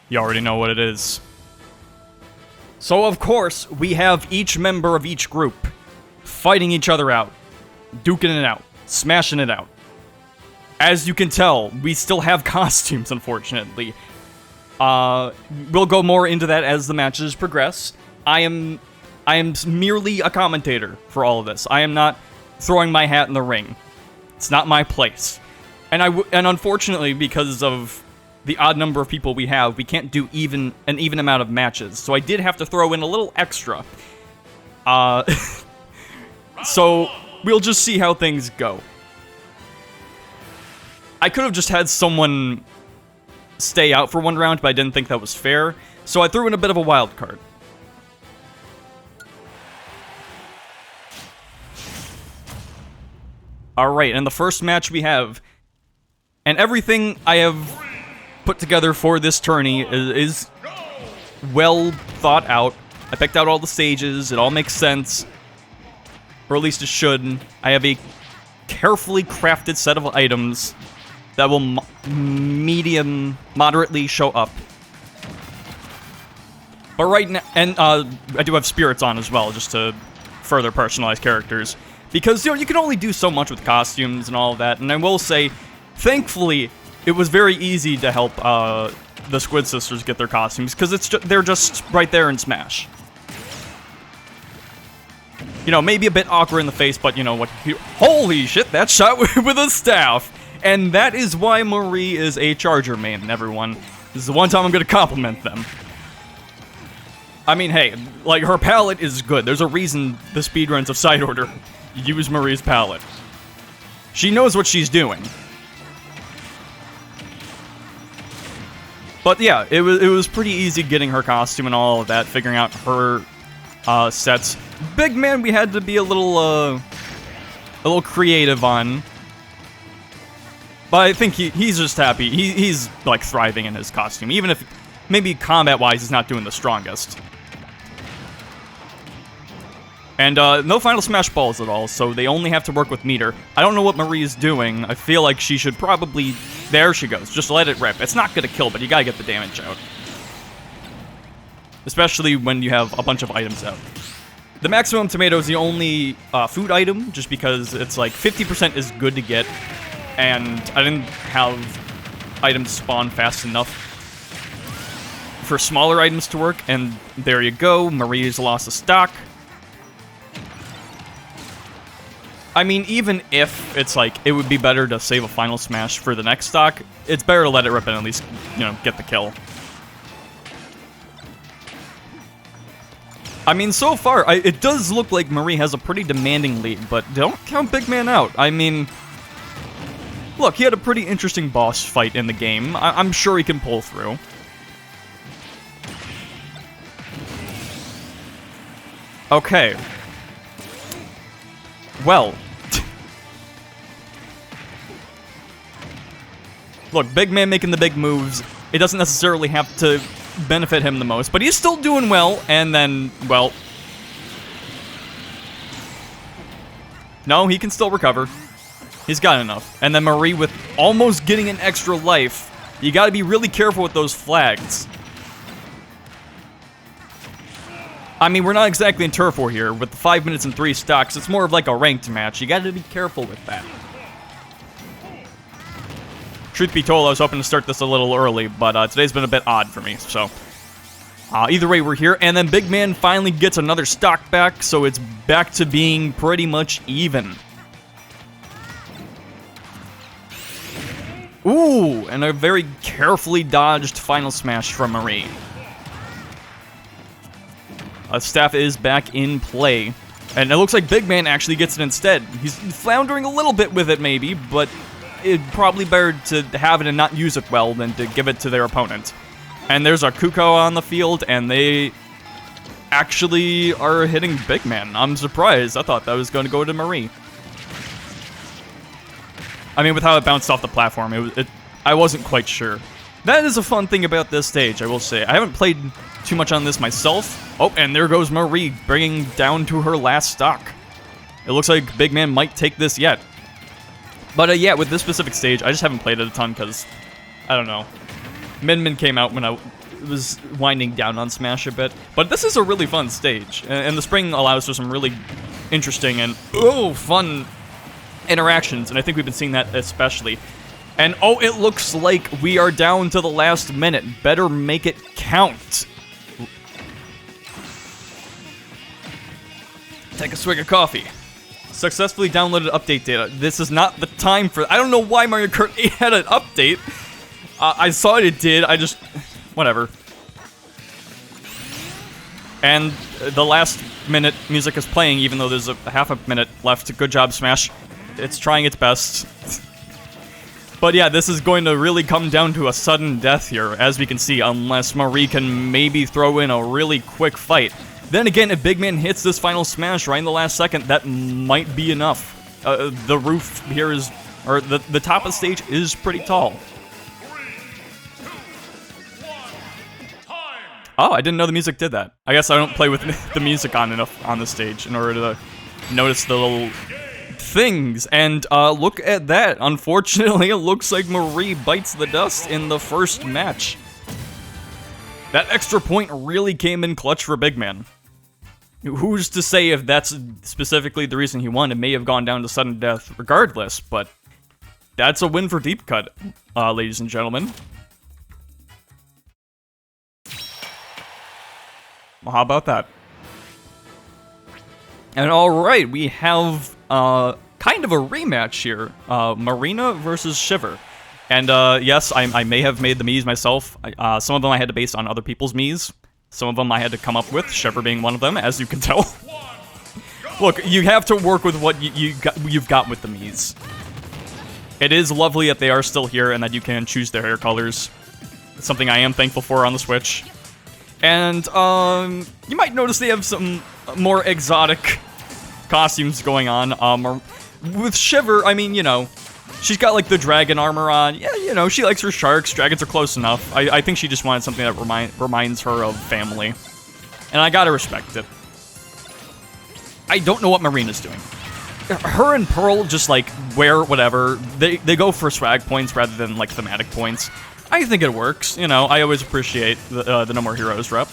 You already know what it is. So, of course, we have each member of each group fighting each other out, duking it out, smashing it out. As you can tell, we still have costumes, unfortunately. We'll go more into that as the matches progress. I am merely a commentator for all of this. I am not throwing my hat in the ring. It's not my place. And unfortunately, because of the odd number of people we have, we can't do an even amount of matches. So I did have to throw in a little extra. So we'll just see how things go. I could have just had someone stay out for one round, but I didn't think that was fair. So I threw in a bit of a wild card. Alright, and the first match we have, and everything I have put together for this tourney is well thought out. I picked out all the stages, it all makes sense. Or at least it should. I have a carefully crafted set of items that will moderately show up. But right now, and I do have spirits on as well, just to further personalize characters. Because, you know, you can only do so much with costumes and all of that, and I will say, thankfully, it was very easy to help the Squid Sisters get their costumes, because they're just right there in Smash. You know, maybe a bit awkward in the face, but you know what? Holy shit, that shot with a staff! And that is why Marie is a Charger main, everyone. This is the one time I'm gonna compliment them. I mean, hey, like, her palette is good. There's a reason the speedruns of Side Order use Marie's palette. She knows what she's doing. But yeah, it was pretty easy getting her costume and all of that, figuring out her sets. Big Man, we had to be a little creative on. But I think he's just happy. He's like thriving in his costume, even if maybe combat-wise he's not doing the strongest. And no final smash balls at all, so they only have to work with meter. I don't know what Marie is doing. I feel like she should probably... There she goes. Just let it rip. It's not gonna kill, but you gotta get the damage out. Especially when you have a bunch of items out. The maximum tomato is the only food item, just because it's like 50% is good to get. And I didn't have items spawn fast enough for smaller items to work. And there you go. Marie's lost a stock. I mean, even if it's like, it would be better to save a final smash for the next stock, it's better to let it rip and at least, you know, get the kill. I mean, so far, it does look like Marie has a pretty demanding lead, but don't count Big Man out. I mean, look, he had a pretty interesting boss fight in the game. I'm sure he can pull through. Okay. Well. Look, Big Man making the big moves, it doesn't necessarily have to benefit him the most, but he's still doing well, and then, well... No, he can still recover. He's got enough. And then Marie with almost getting an extra life. You gotta be really careful with those flags. I mean, we're not exactly in Turf War here. With the 5 minutes and 3 stocks, it's more of like a ranked match. You gotta be careful with that. Truth be told, I was hoping to start this a little early, but today's been a bit odd for me, so... either way, we're here, and then Big Man finally gets another stock back, so it's back to being pretty much even. Ooh, and a very carefully dodged final smash from Marie. Staff is back in play, and it looks like Big Man actually gets it instead. He's floundering a little bit with it, maybe, but... It'd probably better to have it and not use it well than to give it to their opponent. And there's our Kuko on the field, and they actually are hitting Big Man. I'm surprised. I thought that was going to go to Marie. I mean, with how it bounced off the platform, I wasn't quite sure. That is a fun thing about this stage, I will say. I haven't played too much on this myself. Oh, and there goes Marie, bringing down to her last stock. It looks like Big Man might take this yet. But yeah, with this specific stage, I just haven't played it a ton because, I don't know. Min Min came out when was winding down on Smash a bit. But this is a really fun stage, and the spring allows for some really interesting and fun interactions, and I think we've been seeing that especially. And it looks like we are down to the last minute. Better make it count. Take a swig of coffee. Successfully downloaded update data. This is not the time for... I don't know why Mario Kart 8 had an update. I saw it did. I just... Whatever. And the last minute music is playing, even though there's a half a minute left. Good job, Smash. It's trying its best. But yeah, this is going to really come down to a sudden death here, as we can see, unless Marie can maybe throw in a really quick fight. Then again, if Big Man hits this final smash right in the last second, that might be enough. The roof here is, or the top of the stage is pretty tall. Oh, I didn't know the music did that. I guess I don't play with the music on enough on the stage in order to notice the little things. And look at that. Unfortunately, it looks like Marie bites the dust in the first match. That extra point really came in clutch for Big Man. Who's to say if that's specifically the reason he won? It may have gone down to sudden death regardless, but that's a win for Deep Cut, ladies and gentlemen. Well, how about that? And alright, we have kind of a rematch here. Marina versus Shiver. And yes, I may have made the Miis myself. Some of them I had to base on other people's Miis. Some of them I had to come up with, Shiver being one of them, as you can tell. Look, you have to work with what you've got with the Miis. It is lovely that they are still here and that you can choose their hair colors. It's something I am thankful for on the Switch. And you might notice they have some more exotic costumes going on. With Shiver, I mean, you know, she's got, like, the dragon armor on. Yeah, you know, she likes her sharks. Dragons are close enough. I think she just wanted something that reminds her of family. And I gotta respect it. I don't know what Marina's doing. Her and Pearl just, like, wear whatever. They go for swag points rather than, like, thematic points. I think it works. You know, I always appreciate the No More Heroes rep.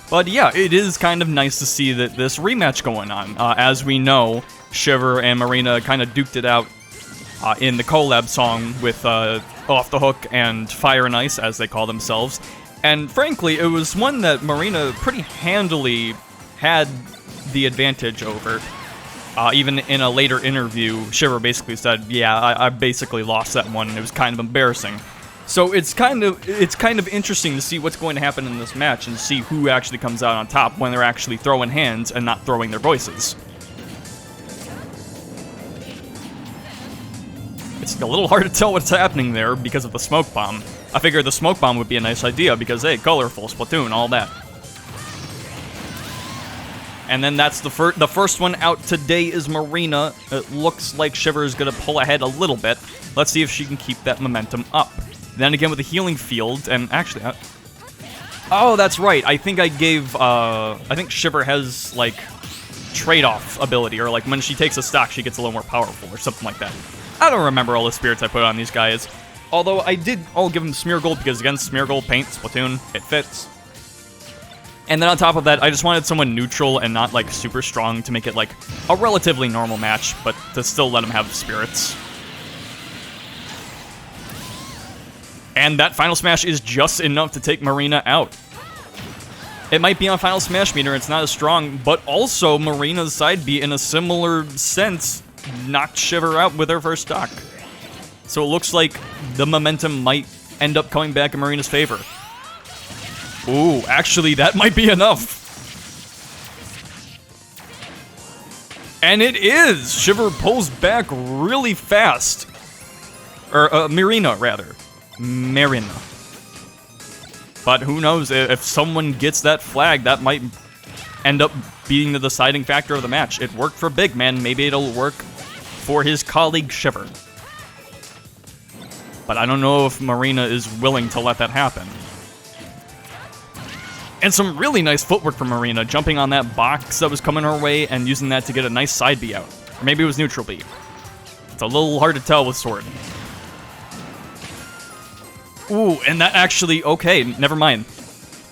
But yeah, it is kind of nice to see that this rematch going on. As we know, Shiver and Marina kind of duked it out in the collab song with Off the Hook and Fire and Ice, as they call themselves. And frankly, it was one that Marina pretty handily had the advantage over. Even in a later interview, Shiver basically said, yeah, I basically lost that one, and it was kind of embarrassing. So it's kind of interesting to see what's going to happen in this match and see who actually comes out on top when they're actually throwing hands and not throwing their voices. It's a little hard to tell what's happening there because of the smoke bomb. I figured the smoke bomb would be a nice idea because, hey, colorful, Splatoon, all that. And then that's the first one out today is Marina. It looks like Shiver is going to pull ahead a little bit. Let's see if she can keep that momentum up. Then again with the healing field, and actually... oh, that's right. I think I gave... I think Shiver has, like, trade-off ability, or, like, when she takes a stock, she gets a little more powerful, or something like that. I don't remember all the spirits I put on these guys. Although, I did all give them Smear Gold, because, again, Smear Gold, Paint, Splatoon, it fits. And then on top of that, I just wanted someone neutral and not, like, super strong to make it, like, a relatively normal match, but to still let them have spirits. And that Final Smash is just enough to take Marina out. It might be on Final Smash meter, it's not as strong, but also Marina's side B, in a similar sense, knocked Shiver out with her first stock. So it looks like the momentum might end up coming back in Marina's favor. Ooh, actually, that might be enough. And it is! Shiver pulls back really fast. Or, Marina, rather. Marina. But who knows, if someone gets that flag, that might end up being the deciding factor of the match. It worked for Big Man, maybe it'll work for his colleague Shiver. But I don't know if Marina is willing to let that happen. And some really nice footwork from Marina, jumping on that box that was coming her way and using that to get a nice side B out. Or maybe it was neutral B. It's a little hard to tell with Sword. Ooh, and that actually, okay, never mind.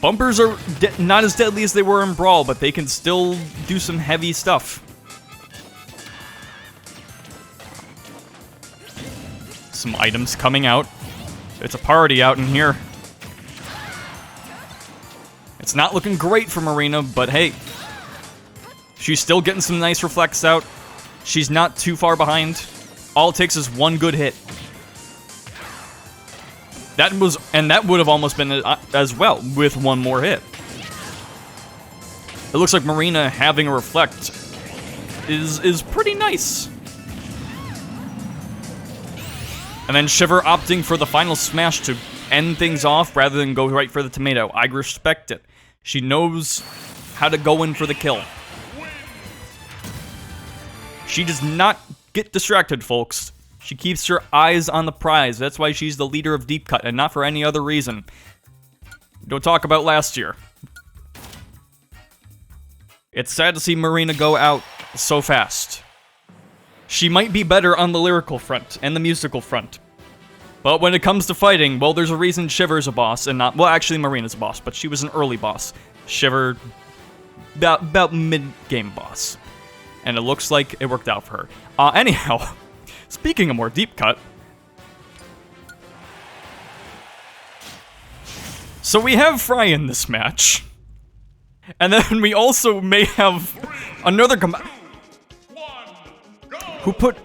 Bumpers are not as deadly as they were in Brawl, but they can still do some heavy stuff. Some items coming out. It's a party out in here. It's not looking great for Marina, but hey. She's still getting some nice reflects out. She's not too far behind. All it takes is one good hit. That would have almost been as well with one more hit. It looks like Marina having a reflect is pretty nice. And then Shiver opting for the final smash to end things off rather than go right for the tomato. I respect it. She knows how to go in for the kill. She does not get distracted, folks. She keeps her eyes on the prize. That's why she's the leader of Deep Cut, and not for any other reason. Don't talk about last year. It's sad to see Marina go out so fast. She might be better on the lyrical front and the musical front. But when it comes to fighting, well, there's a reason Shiver's a boss and not... Well, actually, Marina's a boss, but she was an early boss. Shiver, about mid-game boss. And it looks like it worked out for her. Anyhow... Speaking of more deep cut, so we have Fry in this match, and then we also may have another Who put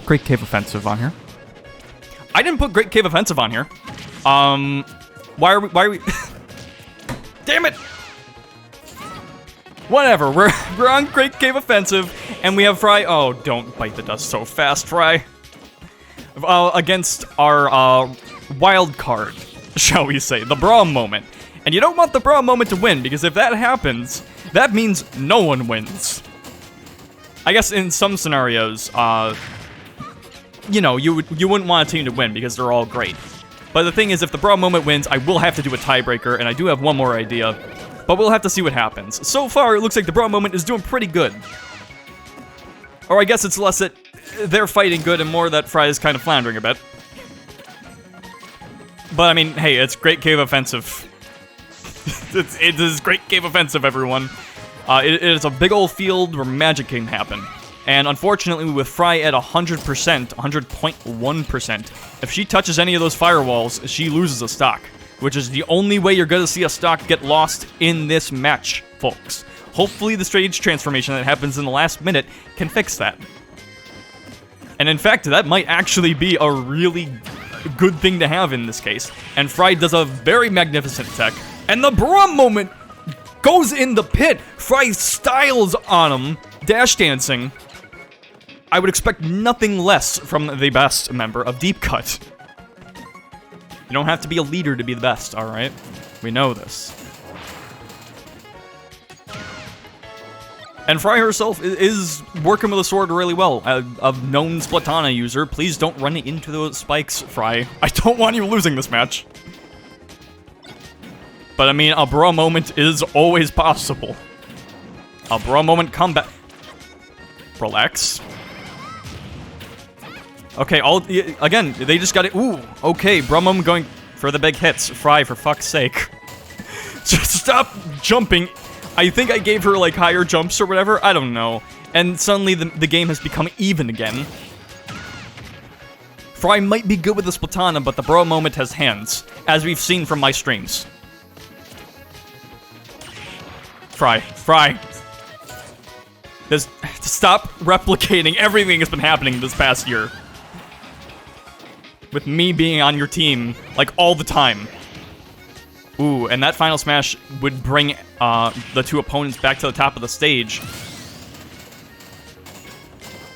Great Cave Offensive on here? I didn't put Great Cave Offensive on here. Why are we? Damn it! Whatever, we're on Great Cave Offensive, and we have Fry. Oh, don't bite the dust so fast, Fry. Against our wild card, shall we say, the Brawl moment. And you don't want the Brawl moment to win, because if that happens, that means no one wins. I guess in some scenarios, you know, you wouldn't want a team to win because they're all great. But the thing is, if the Brawl moment wins, I will have to do a tiebreaker, and I do have one more idea. But we'll have to see what happens. So far, it looks like the Brawl moment is doing pretty good. Or I guess it's less that they're fighting good and more that Fry is kind of floundering a bit. But I mean, hey, it's Great Cave Offensive. It is Great Cave Offensive, everyone. It is a big old field where magic can happen. And unfortunately, with Fry at 100%, 100.1%, if she touches any of those firewalls, she loses a stock. Which is the only way you're going to see a stock get lost in this match, folks. Hopefully the stage transformation that happens in the last minute can fix that. And in fact, that might actually be a really good thing to have in this case. And Fry does a very magnificent tech. And the Brawl moment goes in the pit. Fry styles on him, dash dancing. I would expect nothing less from the best member of Deep Cut. You don't have to be a leader to be the best, alright? We know this. And Fry herself is working with a sword really well. A known Splatana user, please don't run into those spikes, Fry. I don't want you losing this match. But I mean, a Brawl moment is always possible. A Brawl moment comeback. Relax. Okay, again, they just got it. Ooh, okay, Brawl moment going for the big hits. Fry, for fuck's sake. Just stop jumping. I think I gave her, like, higher jumps or whatever. I don't know. And suddenly the game has become even again. Fry might be good with the Splatana, but the Brawl moment has hands, as we've seen from my streams. Fry. Stop replicating everything that's been happening this past year. With me being on your team, like, all the time. Ooh, and that final smash would bring the two opponents back to the top of the stage.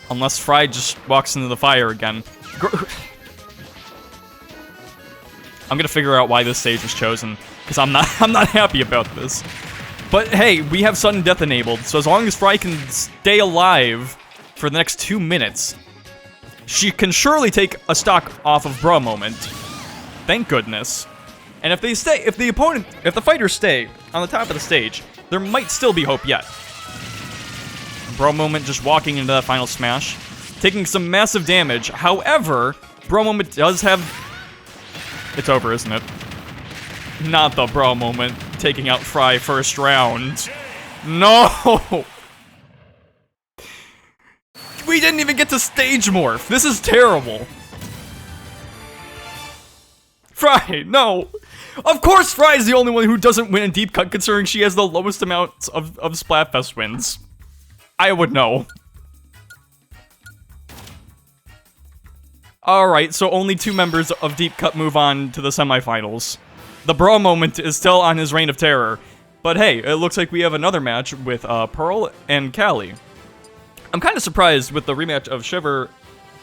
Unless Fry just walks into the fire again. I'm gonna figure out why this stage was chosen, because I'm not happy about this. But hey, we have sudden death enabled, so as long as Fry can stay alive for the next 2 minutes, she can surely take a stock off of Brawl moment. Thank goodness. And if the fighters stay on the top of the stage, there might still be hope yet. Brawl moment just walking into that final smash, taking some massive damage. However, Brawl moment does have It's over, isn't it? Not the bro moment. Taking out Fry first round. No! We didn't even get to stage morph. This is terrible. Fry, no. Of course Fry is the only one who doesn't win in Deep Cut, considering she has the lowest amount of Splatfest wins. I would know. Alright, so only 2 members of Deep Cut move on to the semifinals. The bro moment is still on his reign of terror. But hey, it looks like we have another match with Pearl and Callie. I'm kind of surprised with the rematch of Shiver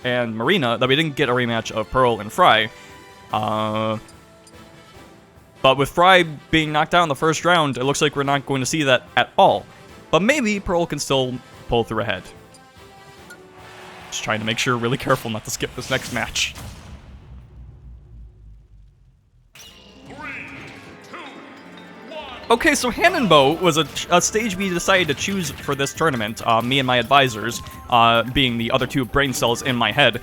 and Marina that we didn't get a rematch of Pearl and Fry. But with Fry being knocked out in the first round, it looks like we're not going to see that at all. But maybe Pearl can still pull through ahead. Just trying to make sure really careful not to skip this next match. 3, 2, 1. Okay, so Hannonbow was a stage we decided to choose for this tournament. Me and my advisors, being the other 2 brain cells in my head,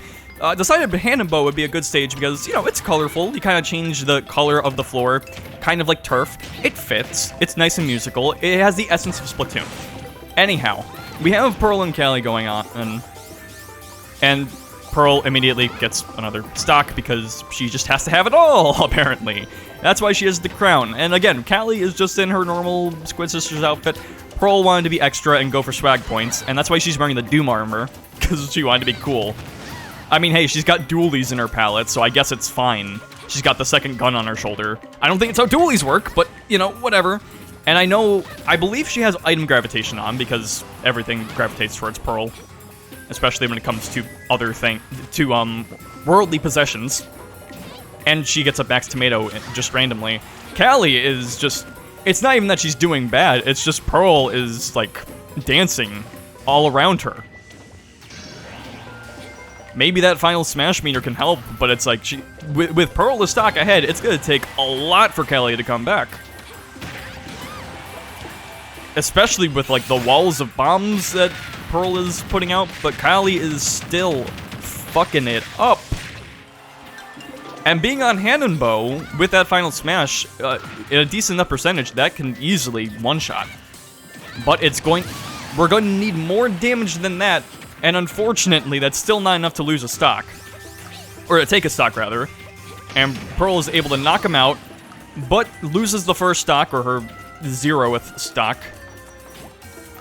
decided Hannonbow would be a good stage because, you know, it's colorful. You kind of change the color of the floor, kind of like turf. It fits. It's nice and musical. It has the essence of Splatoon. Anyhow, we have Pearl and Callie going on, and Pearl immediately gets another stock because she just has to have it all, apparently. That's why she has the crown. And again, Callie is just in her normal Squid Sisters outfit. Pearl wanted to be extra and go for swag points, and that's why she's wearing the Doom armor, because she wanted to be cool. I mean, hey, she's got dualies in her palette, so I guess it's fine. She's got the second gun on her shoulder. I don't think it's how dualies work, but, you know, whatever. And I believe she has item gravitation on, because everything gravitates towards Pearl. Especially when it comes to worldly possessions. And she gets a max tomato just randomly. Callie is just, it's not even that she's doing bad, it's just Pearl is, like, dancing all around her. Maybe that final smash meter can help, but it's like, with Pearl the stock ahead, it's gonna take a lot for Callie to come back. Especially with, like, the walls of bombs that Pearl is putting out, but Callie is still fucking it up. And being on Hannonbow with that final smash, in a decent enough percentage, that can easily one-shot. But we're going to need more damage than that, and unfortunately, that's still not enough to lose a stock. Or to take a stock, rather. And Pearl is able to knock him out, but loses the first stock, or her 0th stock.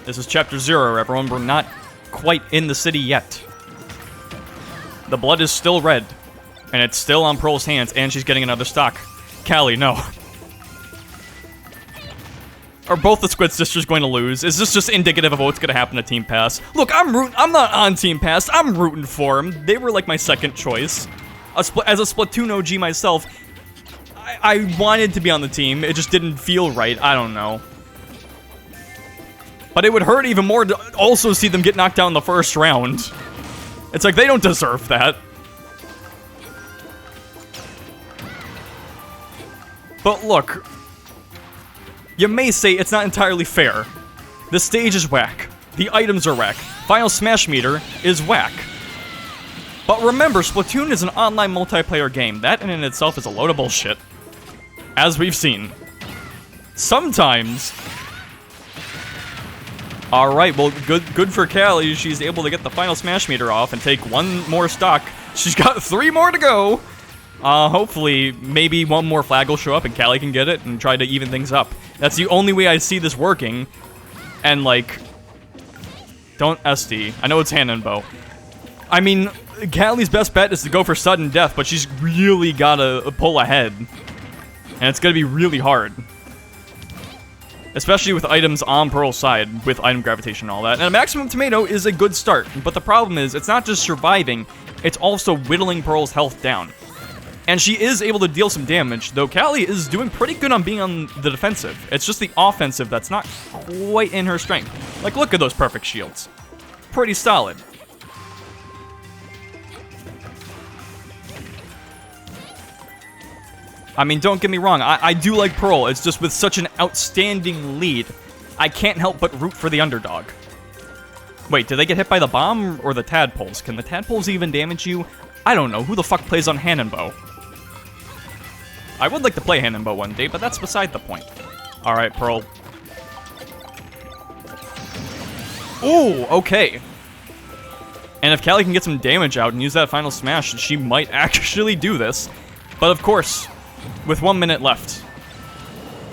This is Chapter 0, everyone. We're not quite in the city yet. The blood is still red, and it's still on Pearl's hands, and she's getting another stock. Callie, no. Are both the Squid Sisters going to lose? Is this just indicative of what's going to happen to Team Pass? Look, I'm not on Team Pass. I'm rooting for them. They were like my second choice. As a Splatoon OG myself, I wanted to be on the team. It just didn't feel right. I don't know. But it would hurt even more to also see them get knocked down in the first round. It's like, they don't deserve that. But look, you may say it's not entirely fair. The stage is whack. The items are whack. Final Smash Meter is whack. But remember, Splatoon is an online multiplayer game. That in itself is a load of bullshit. As we've seen. Sometimes... Alright, well, good for Callie. She's able to get the final Smash Meter off and take 1 more stock. She's got 3 more to go! Hopefully, maybe 1 more flag will show up and Callie can get it and try to even things up. That's the only way I see this working. And, like... Don't SD. I know it's Hannonbow. I mean, Callie's best bet is to go for sudden death, but she's really gotta pull ahead. And it's gonna be really hard. Especially with items on Pearl's side, with item gravitation and all that. And a maximum tomato is a good start, but the problem is, it's not just surviving, it's also whittling Pearl's health down. And she is able to deal some damage, though Callie is doing pretty good on being on the defensive. It's just the offensive that's not quite in her strength. Like, look at those perfect shields. Pretty solid. I mean, don't get me wrong, I do like Pearl, it's just with such an outstanding lead, I can't help but root for the underdog. Wait, did they get hit by the bomb or the tadpoles? Can the tadpoles even damage you? I don't know, who the fuck plays on Hannonbow? I would like to play Hannonbo one day, but that's beside the point. Alright, Pearl. Ooh, okay. And if Callie can get some damage out and use that final smash, she might actually do this. But of course, with 1 minute left,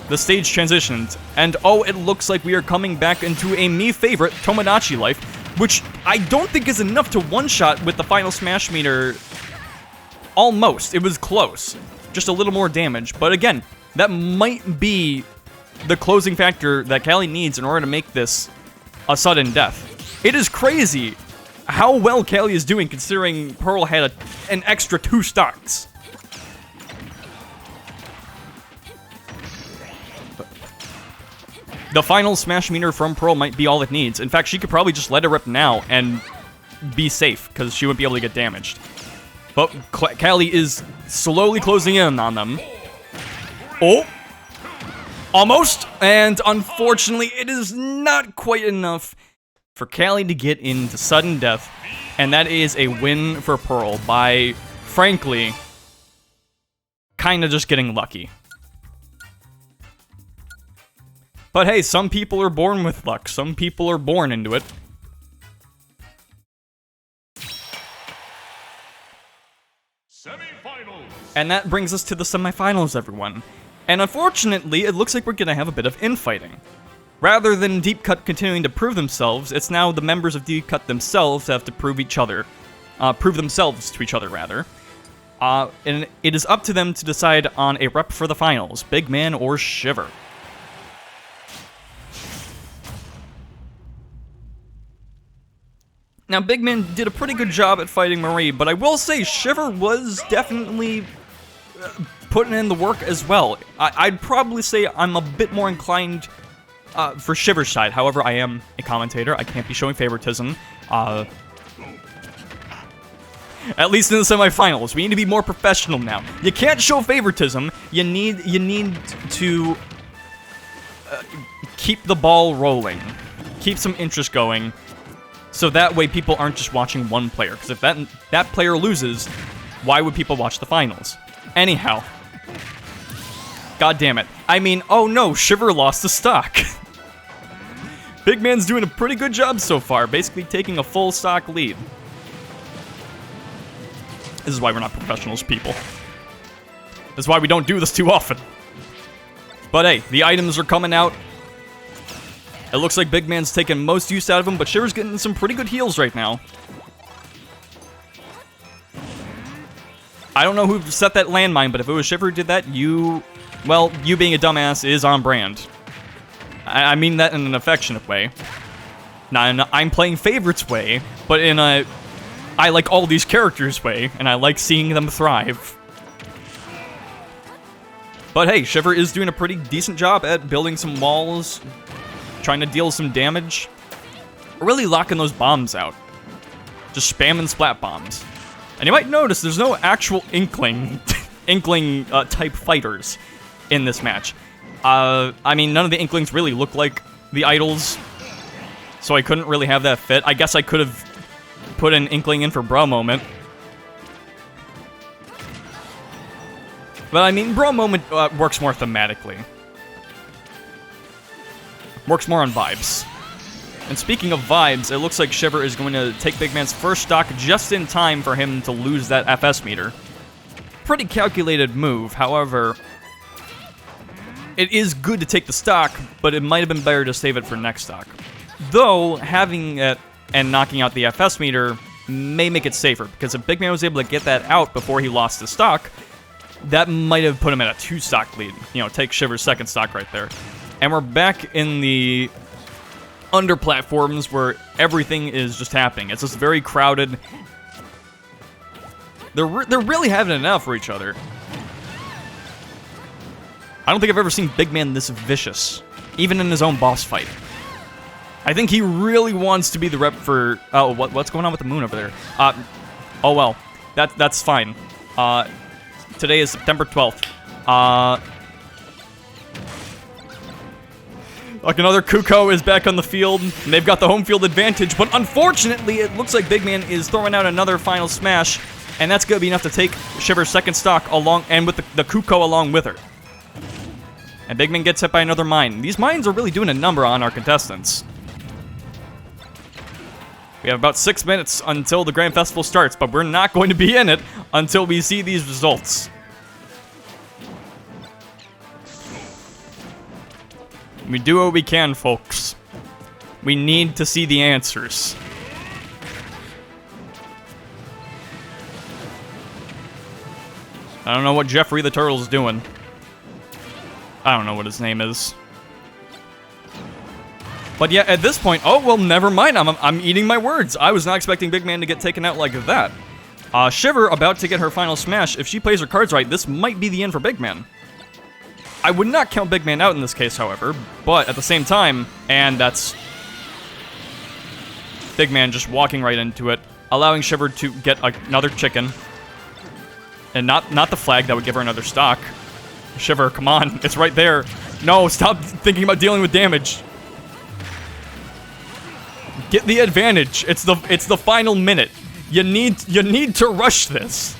the stage transitioned, and oh, it looks like we are coming back into a me favorite, Tomodachi life, which I don't think is enough to one-shot with the final smash meter. Almost. It was close. Just a little more damage. But again, that might be the closing factor that Callie needs in order to make this a sudden death. It is crazy how well Callie is doing considering Pearl had an extra 2 stocks. The final smash meter from Pearl might be all it needs. In fact, she could probably just let it rip now and be safe, because she wouldn't be able to get damaged. But Callie is slowly closing in on them. Oh! Almost! And unfortunately, it is not quite enough for Callie to get into sudden death. And that is a win for Pearl by, frankly, kinda just getting lucky. But hey, some people are born with luck. Some people are born into it. Semi-finals. And that brings us to the semifinals, everyone. And unfortunately, it looks like we're gonna have a bit of infighting. Rather than Deep Cut continuing to prove themselves, it's now the members of Deep Cut themselves that have to prove themselves to each other, rather. And it is up to them to decide on a rep for the finals, Big Man or Shiver. Now, Big Man did a pretty good job at fighting Marie, but I will say Shiver was definitely putting in the work as well. I'd probably say I'm a bit more inclined for Shiver's side. However, I am a commentator. I can't be showing favoritism. At least in the semifinals. We need to be more professional now. You can't show favoritism. You need to keep the ball rolling. Keep some interest going. So that way people aren't just watching one player. Because if that player loses, why would people watch the finals? Anyhow. God damn it. I mean, oh no, Shiver lost the stock. Big Man's doing a pretty good job so far, basically taking a full stock lead. This is why we're not professionals, people. This is why we don't do this too often. But hey, the items are coming out. It looks like Big Man's taking most use out of them, but Shiver's getting some pretty good heals right now. I don't know who set that landmine, but if it was Shiver who did that, well, you being a dumbass is on brand. I mean that in an affectionate way. Not in a I'm playing favorites way, but in a I like all these characters way, and I like seeing them thrive. But hey, Shiver is doing a pretty decent job at building some walls, trying to deal some damage. Really locking those bombs out. Just spamming splat bombs. And you might notice there's no actual Inkling type fighters in this match. I mean, none of the Inklings really look like the idols, so I couldn't really have that fit. I guess I could have put an Inkling in for Bra Moment. But I mean, Bra Moment works more thematically. Works more on vibes. And speaking of vibes, it looks like Shiver is going to take Big Man's first stock just in time for him to lose that FS meter. Pretty calculated move, however, it is good to take the stock, but it might have been better to save it for next stock. Though, having it and knocking out the FS meter may make it safer, because if Big Man was able to get that out before he lost the stock, that might have put him at a 2-stock lead. You know, take Shiver's second stock right there. And we're back in the under platforms where everything is just happening. It's just very crowded. They're really having it out for each other. I don't think I've ever seen Big Man this vicious, even in his own boss fight. I think he really wants to be the rep for... Oh, what's going on with the moon over there? Oh well, that's fine. Today is September 12th. Like another Kuko is back on the field, and they've got the home field advantage, but unfortunately, it looks like Big Man is throwing out another final smash. And that's going to be enough to take Shiver's second stock along, and with the Kuko along with her. And Big Man gets hit by another mine. These mines are really doing a number on our contestants. We have about 6 minutes until the Grand Festival starts, but we're not going to be in it until we see these results. We do what we can, folks. We need to see the answers. I don't know what Jeffrey the Turtle's doing. I don't know what his name is. But yeah, at this point, oh, well, never mind. I'm eating my words. I was not expecting Big Man to get taken out like that. Shiver about to get her final smash. If she plays her cards right, this might be the end for Big Man. I would not count Big Man out in this case, however, but at the same time, and that's Big Man just walking right into it, allowing Shiver to get another chicken. And not the flag that would give her another stock. Shiver, come on, it's right there. No, stop thinking about dealing with damage. Get the advantage. It's the final minute. You need to rush this.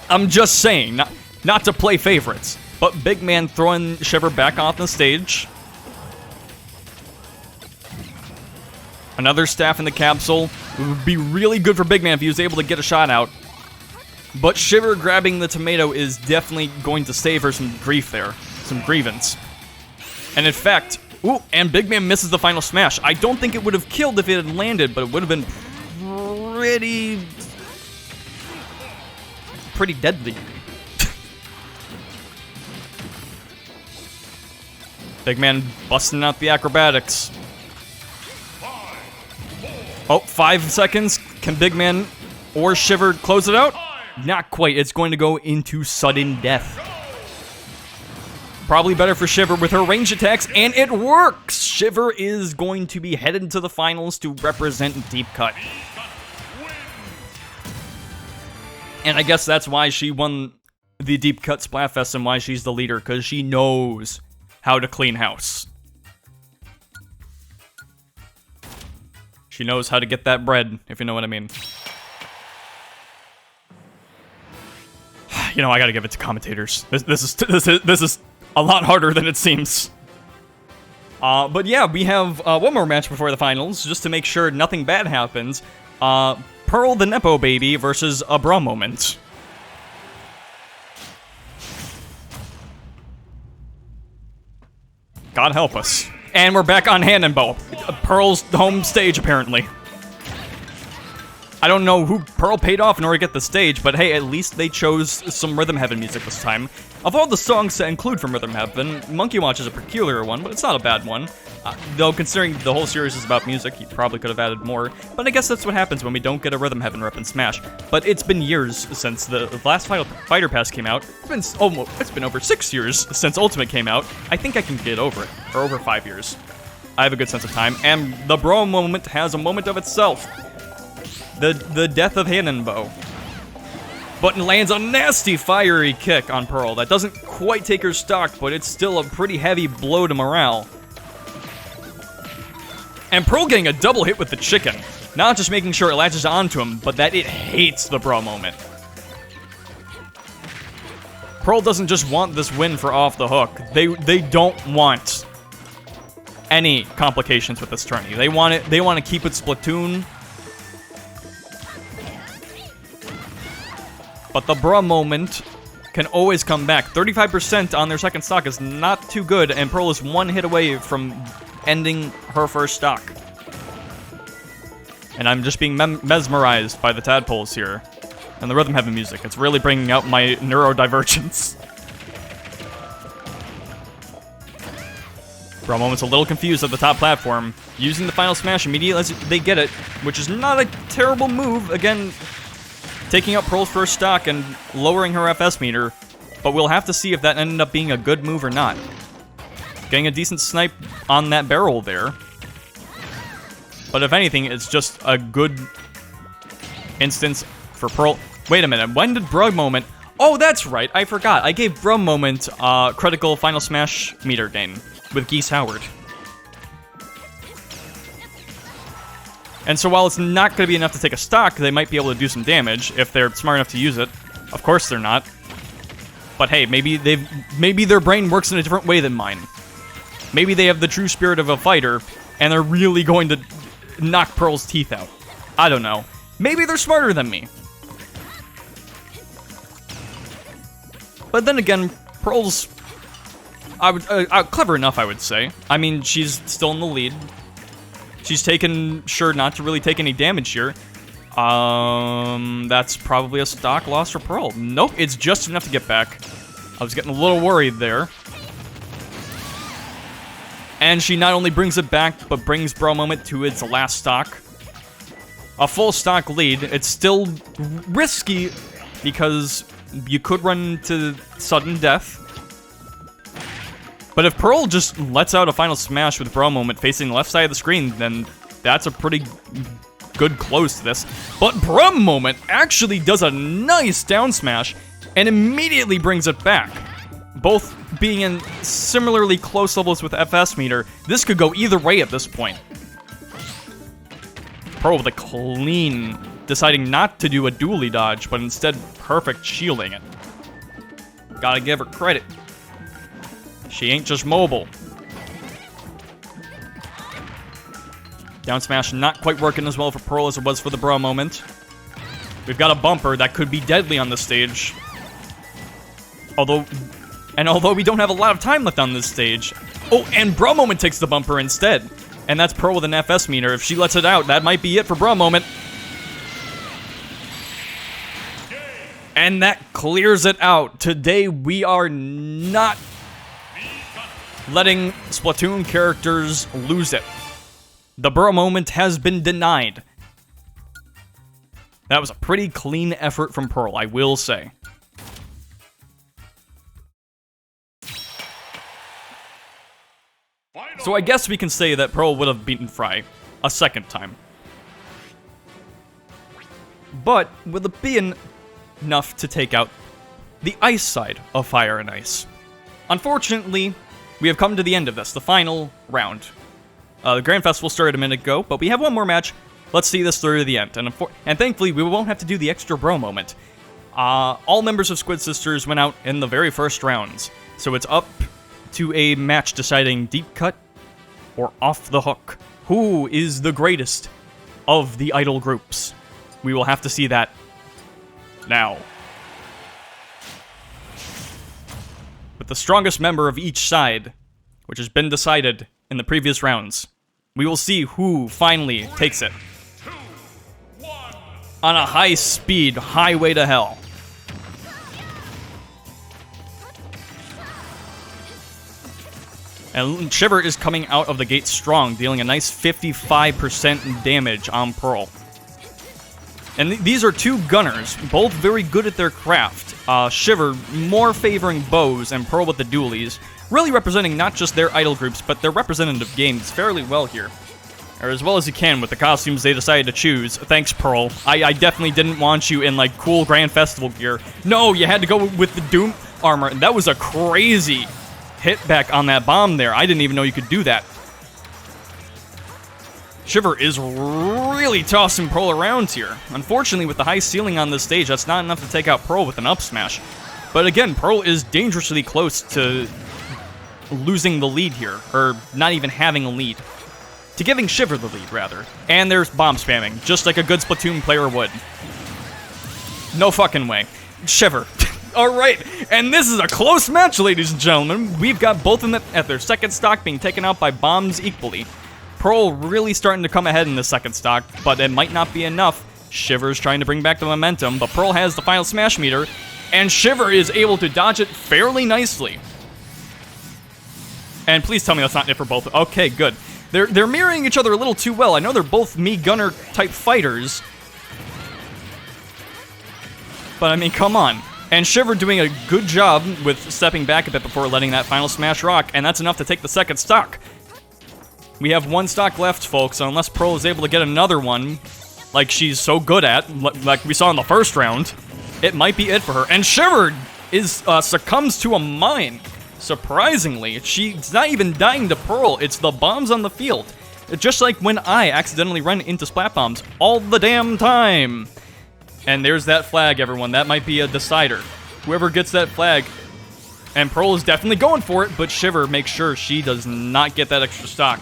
I'm just saying, not to play favorites, but Big Man throwing Shiver back off the stage. Another staff in the capsule. It would be really good for Big Man if he was able to get a shot out. But Shiver grabbing the tomato is definitely going to save her some grief there. Some grievance. And in fact, ooh, and Big Man misses the final smash. I don't think it would have killed if it had landed, but it would have been pretty deadly. Big Man busting out the acrobatics. Oh, 5 seconds. Can Big Man or Shiver close it out? Not quite. It's going to go into sudden death. Probably better for Shiver with her range attacks, and it works! Shiver is going to be headed to the finals to represent Deep Cut. And I guess that's why she won the Deep Cut Splatfest and why she's the leader, because she knows how to clean house. She knows how to get that bread, if you know what I mean. You know, I gotta give it to commentators. This is a lot harder than it seems. But yeah, we have one more match before the finals, just to make sure nothing bad happens. Pearl the Nepo Baby versus a Bra Moment. God help us. And we're back on Hannonbow. Pearl's home stage, apparently. I don't know who Pearl paid off in order to get the stage, but hey, at least they chose some Rhythm Heaven music this time. Of all the songs to include from Rhythm Heaven, Monkey Watch is a peculiar one, but it's not a bad one. Though, considering the whole series is about music, you probably could have added more. But I guess that's what happens when we don't get a Rhythm Heaven rep in Smash. But it's been years since the last Fighter Pass came out. It's been over 6 years since Ultimate came out. I think I can get over it, or over 5 years. I have a good sense of time, and the Bro Moment has a moment of itself. The death of Hannonbow. Button lands a nasty fiery kick on Pearl. That doesn't quite take her stock, but it's still a pretty heavy blow to morale. And Pearl getting a double hit with the chicken. Not just making sure it latches onto him, but that it hates the Bro Moment. Pearl doesn't just want this win for off the hook. They don't want any complications with this tourney. They want to keep it Splatoon. But the Bra Moment can always come back. 35% on their second stock is not too good, and Pearl is one hit away from ending her first stock. And I'm just being mesmerized by the tadpoles here. And the Rhythm Heaven music. It's really bringing out my neurodivergence. Bra Moment's a little confused at the top platform, using the final smash immediately as they get it, which is not a terrible move. Again, taking up Pearl's first stock and lowering her FS meter, but we'll have to see if that ended up being a good move or not. Getting a decent snipe on that barrel there. But if anything, it's just a good instance for Pearl. Wait a minute, when did Bro Moment... Oh, that's right, I forgot. I gave Bro Moment critical final smash meter gain with Geese Howard. And so while it's not going to be enough to take a stock, they might be able to do some damage if they're smart enough to use it. Of course they're not. But hey, maybe their brain works in a different way than mine. Maybe they have the true spirit of a fighter, and they're really going to knock Pearl's teeth out. I don't know. Maybe they're smarter than me. But then again, Pearl's clever enough, I would say. I mean, she's still in the lead. She's taken sure not to really take any damage here. That's probably a stock loss for Pearl. Nope, it's just enough to get back. I was getting a little worried there. And she not only brings it back, but brings Bro Moment to its last stock. A full stock lead. It's still risky because you could run into sudden death. But if Pearl just lets out a final smash with Bro Moment facing the left side of the screen, then that's a pretty good close to this. But Bro Moment actually does a nice down smash and immediately brings it back. Both being in similarly close levels with FS meter, this could go either way at this point. Pearl with a clean, deciding not to do a dually dodge, but instead perfect shielding it. Gotta give her credit. She ain't just mobile. Down smash not quite working as well for Pearl as it was for the Bro Moment. We've got a bumper that could be deadly on this stage. Although we don't have a lot of time left on this stage. Oh, and Bro Moment takes the bumper instead. And that's Pearl with an FS meter. If she lets it out, that might be it for Bro Moment. And that clears it out. Today we are not letting Splatoon characters lose it. The Bro Moment has been denied. That was a pretty clean effort from Pearl, I will say. So I guess we can say that Pearl would have beaten Fry a second time. But will it be enough to take out the ice side of Fire and Ice? Unfortunately, we have come to the end of this, the final round. The Grand Festival started a minute ago, but we have one more match. Let's see this through to the end. And thankfully, we won't have to do the extra Bro Moment. All members of Squid Sisters went out in the very first rounds. So it's up to a match deciding deep cut or off the hook. Who is the greatest of the idol groups? We will have to see that now. With the strongest member of each side, which has been decided in the previous rounds, we will see who finally takes it. 2, 1. On a high-speed highway to hell. And Shiver is coming out of the gate strong, dealing a nice 55% damage on Pearl. And these are two gunners, both very good at their craft. Shiver more favoring bows and Pearl with the dualies, really representing not just their idol groups, but their representative games fairly well here. Or as well as you can with the costumes they decided to choose. Thanks, Pearl. I definitely didn't want you in, like, cool Grand Festival gear. No, you had to go with the Doom armor, and that was a crazy hit back on that bomb there. I didn't even know you could do that. Shiver is really tossing Pearl around here. Unfortunately, with the high ceiling on this stage, that's not enough to take out Pearl with an up smash. But again, Pearl is dangerously close to losing the lead here, or not even having a lead. To giving Shiver the lead, rather. And there's bomb spamming, just like a good Splatoon player would. No fucking way. Shiver. Alright, and this is a close match, ladies and gentlemen. We've got both of them at their second stock being taken out by bombs equally. Pearl really starting to come ahead in the second stock, but it might not be enough. Shiver's trying to bring back the momentum, but Pearl has the final smash meter, and Shiver is able to dodge it fairly nicely. And please tell me that's not it for both. Okay, good. They're mirroring each other a little too well. I know they're both me-gunner type fighters, but I mean, come on. And Shiver doing a good job with stepping back a bit before letting that final smash rock, and that's enough to take the second stock. We have one stock left, folks, so unless Pearl is able to get another one, like she's so good at, like we saw in the first round, it might be it for her. And Shiver succumbs to a mine, surprisingly. She's not even dying to Pearl, it's the bombs on the field. Just like when I accidentally run into splat bombs all the damn time. And there's that flag, everyone. That might be a decider. Whoever gets that flag. And Pearl is definitely going for it, but Shiver makes sure she does not get that extra stock.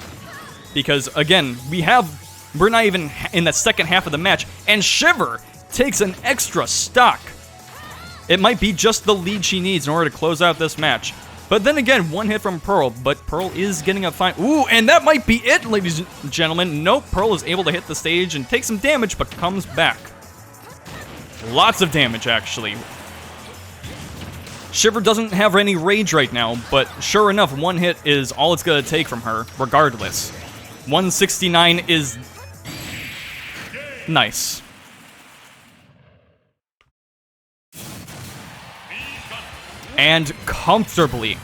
Because, again, we're not even in the second half of the match, and Shiver takes an extra stock. It might be just the lead she needs in order to close out this match. But then again, one hit from Pearl, but Pearl is getting a fine... Ooh, and that might be it, ladies and gentlemen. Nope, Pearl is able to hit the stage and take some damage, but comes back. Lots of damage, actually. Shiver doesn't have any rage right now, but sure enough, one hit is all it's gonna take from her, regardless. 169 is... nice. And comfortably,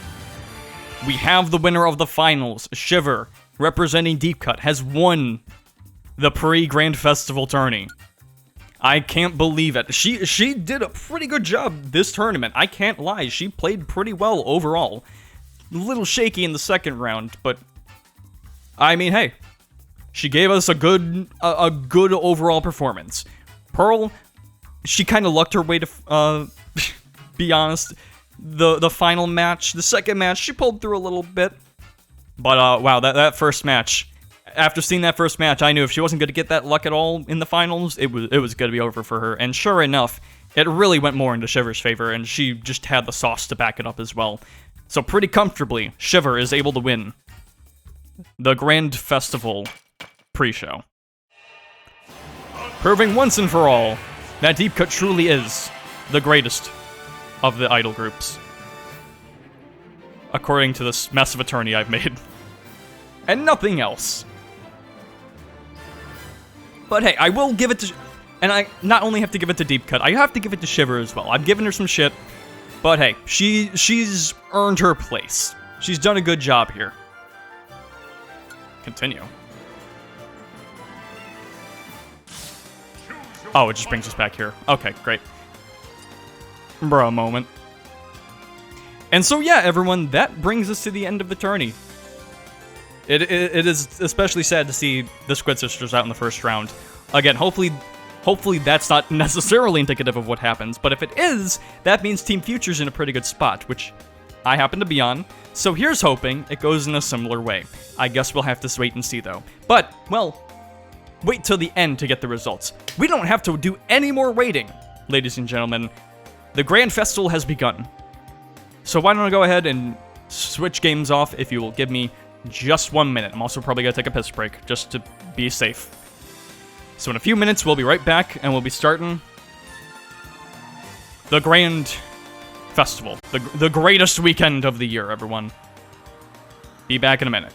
we have the winner of the finals. Shiver, representing Deep Cut, has won the pre-Grand Festival tourney. I can't believe it. She did a pretty good job this tournament. I can't lie. She played pretty well overall. A little shaky in the second round, but I mean, hey, she gave us a good overall performance. Pearl, she kind of lucked her way to be honest. The final match, the second match, she pulled through a little bit. But, wow, that first match, after seeing that first match, I knew if she wasn't going to get that luck at all in the finals, it was going to be over for her. And sure enough, it really went more into Shiver's favor, and she just had the sauce to back it up as well. So pretty comfortably, Shiver is able to win the Grand Festival pre-show. Proving once and for all that Deep Cut truly is the greatest of the idol groups, according to this mess of a tourney I've made. And nothing else. But hey, I will give it to... And I not only have to give it to Deep Cut, I have to give it to Shiver as well. I've given her some shit, but hey, she's earned her place. She's done a good job here. Continue. Oh, it just brings us back here. Okay, great. Bruh moment. And so yeah, everyone, that brings us to the end of the tourney. It is especially sad to see the Squid Sisters out in the first round. Again, hopefully that's not necessarily indicative of what happens, but if it is, that means Team Future's in a pretty good spot, which I happen to be on. So here's hoping it goes in a similar way. I guess we'll have to wait and see though. But, well, wait till the end to get the results. We don't have to do any more waiting, ladies and gentlemen. The Grand Festival has begun. So why don't I go ahead and switch games off if you will give me just 1 minute. I'm also probably going to take a piss break just to be safe. So in a few minutes, we'll be right back and we'll be starting the Grand Festival. The greatest weekend of the year, everyone. Be back in a minute.